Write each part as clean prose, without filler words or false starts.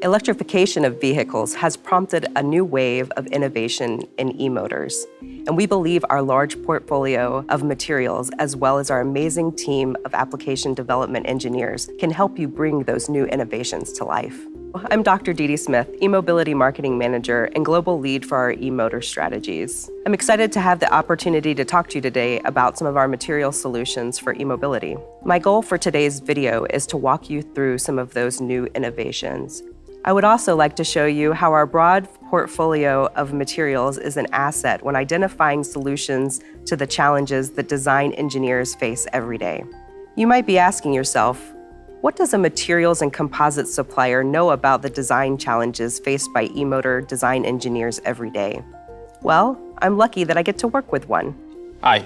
Electrification of vehicles has prompted a new wave of innovation in e-motors, and we believe our large portfolio of materials, as well as our amazing team of application development engineers, can help you bring those new innovations to life. I'm Dr. Deedee Smith, e-mobility marketing manager and global lead for our e-motor strategies. I'm excited to have the opportunity to talk to you today about some of our material solutions for e-mobility. My goal for today's video is to walk you through some of those new innovations. I would also like to show you how our broad portfolio of materials is an asset when identifying solutions to the challenges that design engineers face every day. You might be asking yourself, what does a materials and composite supplier know about the design challenges faced by e-motor design engineers every day? Well, I'm lucky that I get to work with one. Hi,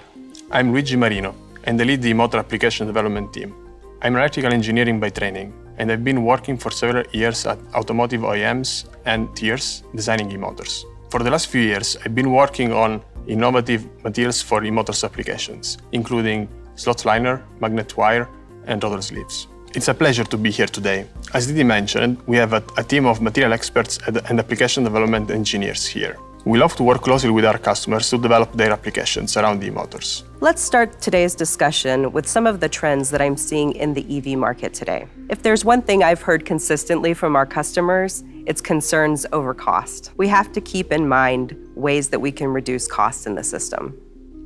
I'm Luigi Marino, and I lead the Motor application development team. I'm electrical engineering by training, and I've been working for several years at automotive OEMs and tiers designing e-motors. For the last few years, I've been working on innovative materials for e-motors applications, including slot liner, magnet wire, and rotor sleeves. It's a pleasure to be here today. As Deedee mentioned, we have a team of material experts and application development engineers here. We love to work closely with our customers to develop their applications around e-motors. Let's start today's discussion with some of the trends that I'm seeing in the EV market today. If there's one thing I've heard consistently from our customers, it's concerns over cost. We have to keep in mind ways that we can reduce costs in the system.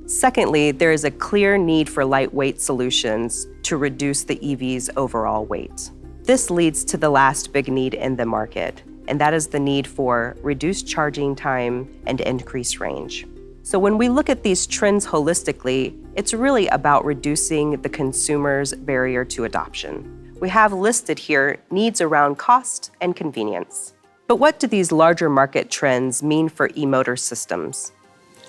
Secondly, there is a clear need for lightweight solutions to reduce the EV's overall weight. This leads to the last big need in the market, and that is the need for reduced charging time and increased range. So when we look at these trends holistically, it's really about reducing the consumer's barrier to adoption. We have listed here needs around cost and convenience. But what do these larger market trends mean for e-motor systems?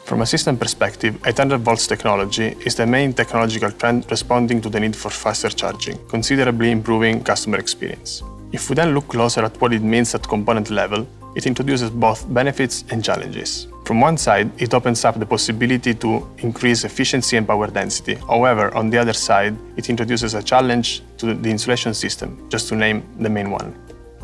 From a system perspective, 800 volts technology is the main technological trend responding to the need for faster charging, considerably improving customer experience. If we then look closer at what it means at component level, it introduces both benefits and challenges. From one side, it opens up the possibility to increase efficiency and power density. However, on the other side, it introduces a challenge to the insulation system, just to name the main one.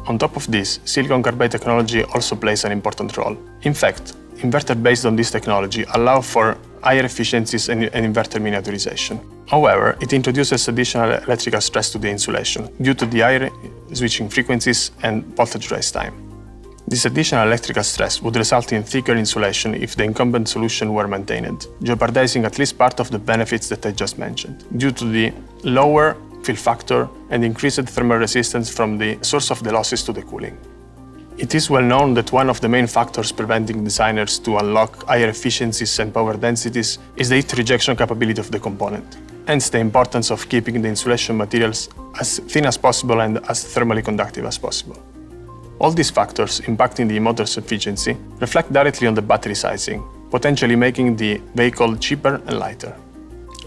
On top of this, silicon carbide technology also plays an important role. In fact, inverters based on this technology allow for higher efficiencies and inverter miniaturization. However, it introduces additional electrical stress to the insulation due to the higher switching frequencies and voltage rise time. This additional electrical stress would result in thicker insulation if the incumbent solution were maintained, jeopardizing at least part of the benefits that I just mentioned, due to the lower fill factor and increased thermal resistance from the source of the losses to the cooling. It is well known that one of the main factors preventing designers to unlock higher efficiencies and power densities is the heat rejection capability of the component, hence the importance of keeping the insulation materials as thin as possible and as thermally conductive as possible. All these factors impacting the motor's efficiency reflect directly on the battery sizing, potentially making the vehicle cheaper and lighter.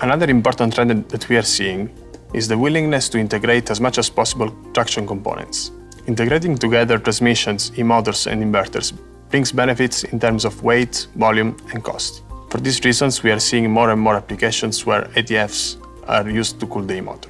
Another important trend that we are seeing is the willingness to integrate as much as possible traction components. Integrating together transmissions, e-motors, and inverters brings benefits in terms of weight, volume, and cost. For these reasons, we are seeing more and more applications where ATFs are used to cool the e-motor.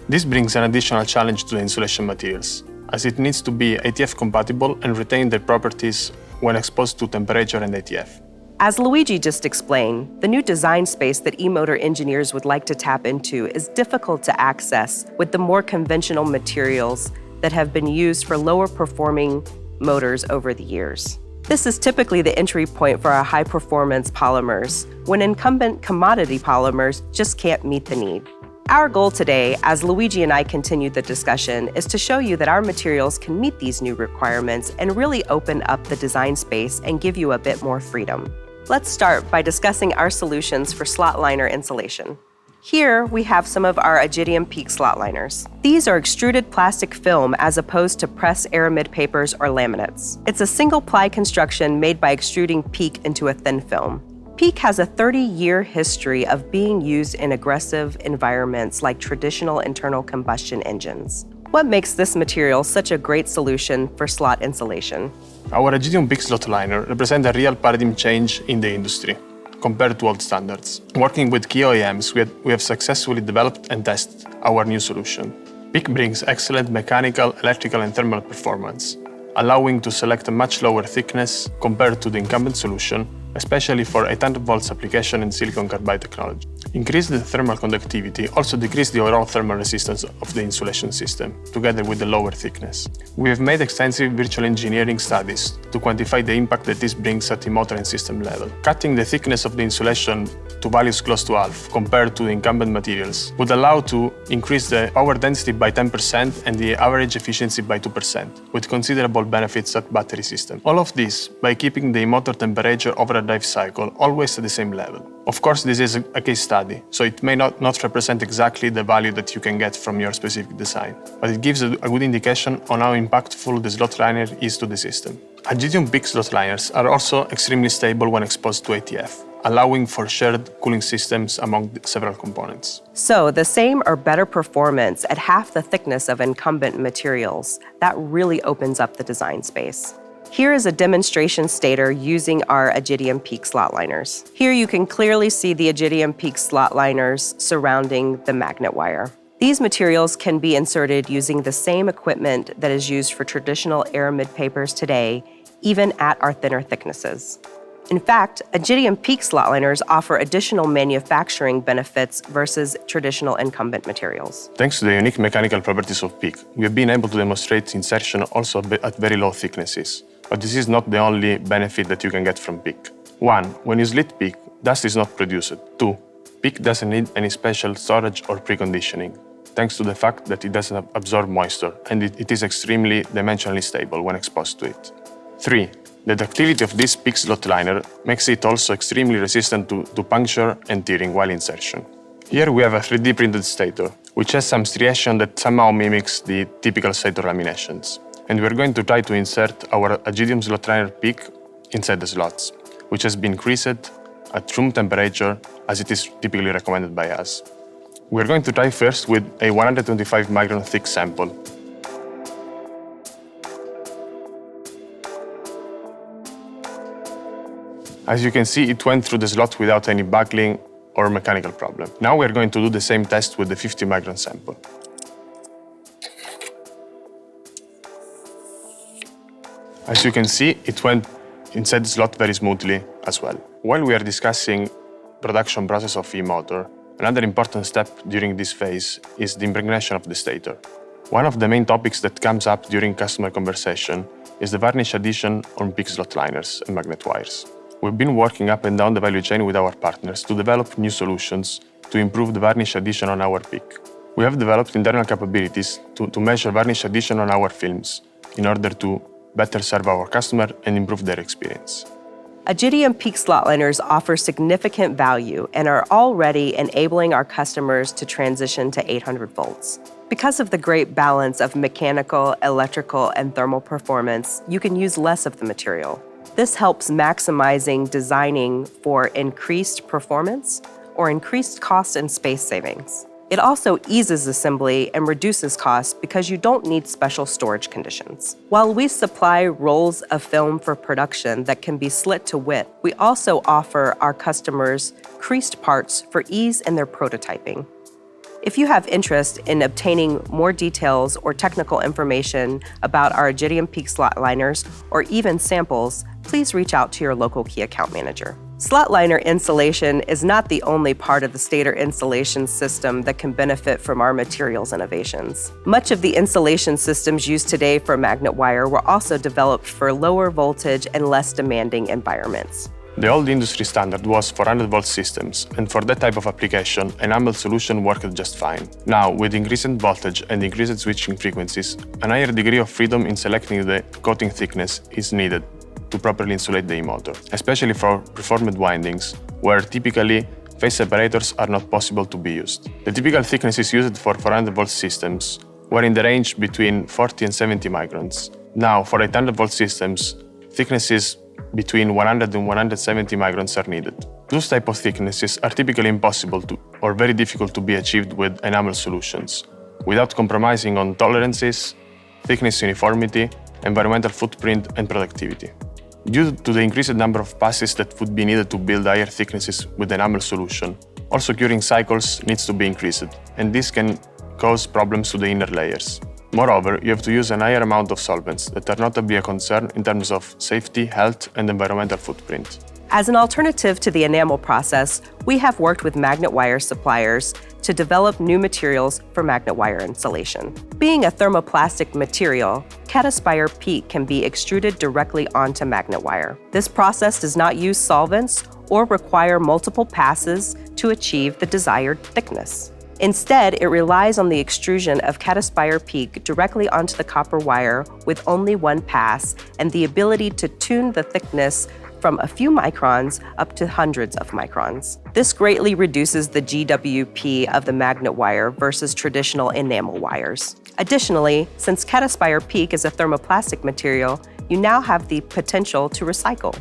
This brings an additional challenge to the insulation materials, as it needs to be ATF compatible and retain their properties when exposed to temperature and ATF. As Luigi just explained, the new design space that e-motor engineers would like to tap into is difficult to access with the more conventional materials that have been used for lower performing motors over the years. This is typically the entry point for our high performance polymers, when incumbent commodity polymers just can't meet the need. Our goal today, as Luigi and I continue the discussion, is to show you that our materials can meet these new requirements and really open up the design space and give you a bit more freedom. Let's start by discussing our solutions for slot liner insulation. Here, we have some of our Agidium PEEK slot liners. These are extruded plastic film as opposed to press aramid papers or laminates. It's a single-ply construction made by extruding PEEK into a thin film. PEEK has a 30-year history of being used in aggressive environments like traditional internal combustion engines. What makes this material such a great solution for slot insulation? Our Agidium PEEK slot liner represents a real paradigm change in the industry compared to old standards. Working with key OEMs, we have successfully developed and tested our new solution. PEEK brings excellent mechanical, electrical, and thermal performance, allowing to select a much lower thickness compared to the incumbent solution, especially for 800 volts application in silicon carbide technology. Increased thermal conductivity also decreased the overall thermal resistance of the insulation system, together with the lower thickness. We have made extensive virtual engineering studies to quantify the impact that this brings at the motor and system level. Cutting the thickness of the insulation to values close to half compared to the incumbent materials would allow to increase the power density by 10% and the average efficiency by 2%, with considerable benefits at battery system. All of this by keeping the motor temperature over a life cycle always at the same level. Of course, this is a case study, so it may not represent exactly the value that you can get from your specific design, but it gives a good indication on how impactful the slot liner is to the system. Agidium PEEK slot liners are also extremely stable when exposed to ATF, allowing for shared cooling systems among several components. So the same or better performance at half the thickness of incumbent materials, that really opens up the design space. Here is a demonstration stator using our Agidium PEEK slot liners. Here you can clearly see the Agidium PEEK slot liners surrounding the magnet wire. These materials can be inserted using the same equipment that is used for traditional aramid papers today, even at our thinner thicknesses. In fact, Agidium PEEK slot liners offer additional manufacturing benefits versus traditional incumbent materials. Thanks to the unique mechanical properties of PEEK, we have been able to demonstrate insertion also at very low thicknesses. But this is not the only benefit that you can get from PEEK. 1. When you slit PEEK, dust is not produced. 2. PEEK doesn't need any special storage or preconditioning, thanks to the fact that it doesn't absorb moisture and it is extremely dimensionally stable when exposed to it. 3. The ductility of this PEEK slot liner makes it also extremely resistant to puncture and tearing while insertion. Here we have a 3D printed stator, which has some striation that somehow mimics the typical stator laminations. And we're going to try to insert our Agidium slot liner PEEK inside the slots, which has been greased at room temperature as it is typically recommended by us. We're going to try first with a 125 micron thick sample. As you can see, it went through the slot without any buckling or mechanical problem. Now we're going to do the same test with the 50 micron sample. As you can see, it went inside the slot very smoothly as well. While we are discussing production process of Emotor, another important step during this phase is the impregnation of the stator. One of the main topics that comes up during customer conversation is the varnish addition on PEEK slot liners and magnet wires. We've been working up and down the value chain with our partners to develop new solutions to improve the varnish addition on our PEEK. We have developed internal capabilities to measure varnish addition on our films in order to better serve our customer and improve their experience. Agidium PEEK slot liners offer significant value and are already enabling our customers to transition to 800 volts. Because of the great balance of mechanical, electrical, and thermal performance, you can use less of the material. This helps maximizing designing for increased performance or increased cost and space savings. It also eases assembly and reduces costs because you don't need special storage conditions. While we supply rolls of film for production that can be slit to width, we also offer our customers creased parts for ease in their prototyping. If you have interest in obtaining more details or technical information about our Agidium PEEK slot liners or even samples, please reach out to your local key account manager. Slot liner insulation is not the only part of the stator insulation system that can benefit from our materials innovations. Much of the insulation systems used today for magnet wire were also developed for lower voltage and less demanding environments. The old industry standard was 400 volt systems, and for that type of application, an humble solution worked just fine. Now, with increased voltage and increased switching frequencies, a higher degree of freedom in selecting the coating thickness is needed to properly insulate the motor, especially for preformed windings, where typically phase separators are not possible to be used. The typical thicknesses used for 400 volt systems were in the range between 40 and 70 microns. Now, for 800 volt systems, thicknesses between 100 and 170 microns are needed. Those type of thicknesses are typically impossible to or very difficult to be achieved with enamel solutions, without compromising on tolerances, thickness uniformity, environmental footprint, and productivity. Due to the increased number of passes that would be needed to build higher thicknesses with enamel solution, also curing cycles needs to be increased, and this can cause problems to the inner layers. Moreover, you have to use a higher amount of solvents that are notably a concern in terms of safety, health, and environmental footprint. As an alternative to the enamel process, we have worked with magnet wire suppliers to develop new materials for magnet wire insulation. Being a thermoplastic material, Cataspire PEEK can be extruded directly onto magnet wire. This process does not use solvents or require multiple passes to achieve the desired thickness. Instead, it relies on the extrusion of Cataspire PEEK directly onto the copper wire with only one pass and the ability to tune the thickness from a few microns up to hundreds of microns. This greatly reduces the GWP of the magnet wire versus traditional enamel wires. Additionally, since Cataspire PEEK is a thermoplastic material, you now have the potential to recycle.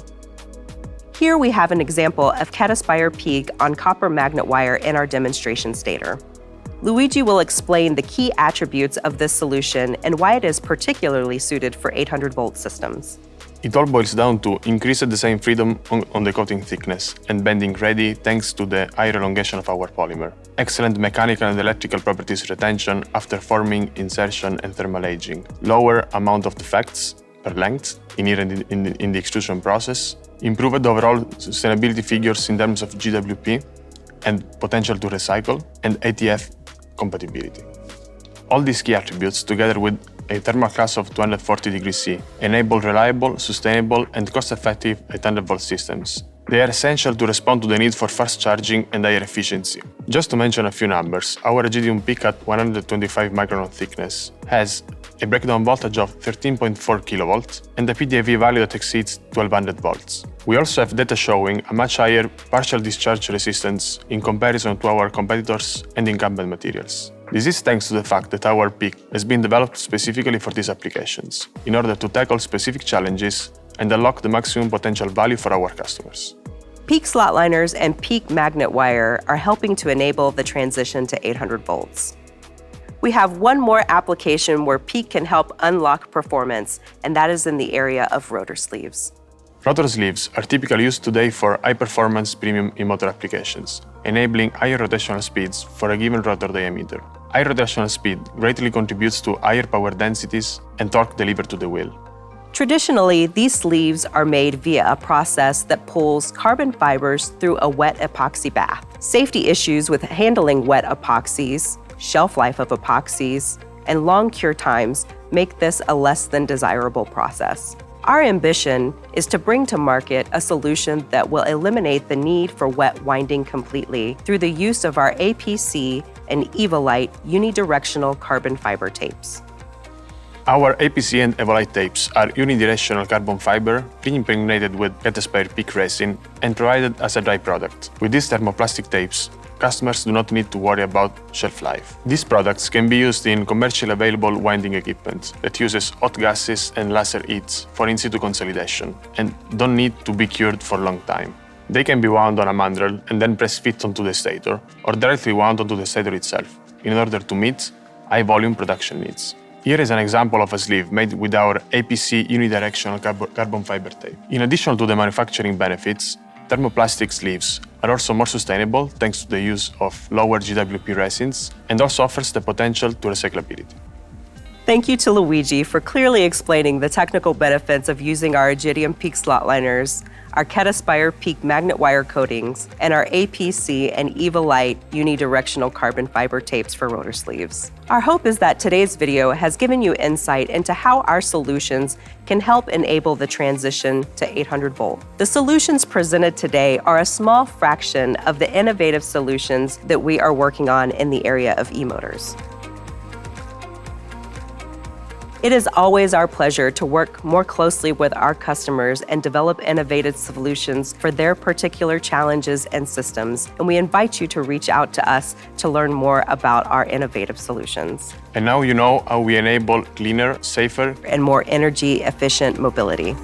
Here we have an example of Cataspire PEEK on copper magnet wire in our demonstration stator. Luigi will explain the key attributes of this solution and why it is particularly suited for 800-volt systems. It all boils down to increased design freedom on the coating thickness and bending ready thanks to the higher elongation of our polymer. Excellent mechanical and electrical properties retention after forming, insertion, and thermal aging. Lower amount of defects per length inherent in the extrusion process. Improved overall sustainability figures in terms of GWP and potential to recycle, and ATF compatibility. All these key attributes, together with a thermal class of 240 degrees C, enable reliable, sustainable, and cost-effective 800-volt systems. They are essential to respond to the need for fast charging and higher efficiency. Just to mention a few numbers, our Iridium PEEK at 125 micron thickness has a breakdown voltage of 13.4 kV and a PDAV value that exceeds 1200 volts. We also have data showing a much higher partial discharge resistance in comparison to our competitors and incumbent materials. This is thanks to the fact that our PEEK has been developed specifically for these applications, in order to tackle specific challenges and unlock the maximum potential value for our customers. PEEK slot liners and PEEK magnet wire are helping to enable the transition to 800 volts. We have one more application where PEEK can help unlock performance, and that is in the area of rotor sleeves. Rotor sleeves are typically used today for high-performance premium e-motor applications, enabling higher rotational speeds for a given rotor diameter. High rotational speed greatly contributes to higher power densities and torque delivered to the wheel. Traditionally, these sleeves are made via a process that pulls carbon fibers through a wet epoxy bath. Safety issues with handling wet epoxies, shelf life of epoxies, and long cure times make this a less than desirable process. Our ambition is to bring to market a solution that will eliminate the need for wet winding completely through the use of our APC and Evolite unidirectional carbon fiber tapes. Our APC and Evolite tapes are unidirectional carbon fiber pre-impregnated with Cataspire PEEK resin and provided as a dry product. With these thermoplastic tapes, customers do not need to worry about shelf life. These products can be used in commercially available winding equipment that uses hot gases and laser heats for in-situ consolidation and don't need to be cured for a long time. They can be wound on a mandrel and then press fit onto the stator or directly wound onto the stator itself in order to meet high-volume production needs. Here is an example of a sleeve made with our APC unidirectional carbon fiber tape. In addition to the manufacturing benefits, thermoplastic sleeves are also more sustainable thanks to the use of lower GWP resins and also offers the potential to recyclability. Thank you to Luigi for clearly explaining the technical benefits of using our Iridium PEEK slot liners, our Cataspire PEEK magnet wire coatings, and our APC and Evolite unidirectional carbon fiber tapes for rotor sleeves. Our hope is that today's video has given you insight into how our solutions can help enable the transition to 800 volt. The solutions presented today are a small fraction of the innovative solutions that we are working on in the area of e-motors. It is always our pleasure to work more closely with our customers and develop innovative solutions for their particular challenges and systems, and we invite you to reach out to us to learn more about our innovative solutions. And now you know how we enable cleaner, safer, and more energy-efficient mobility.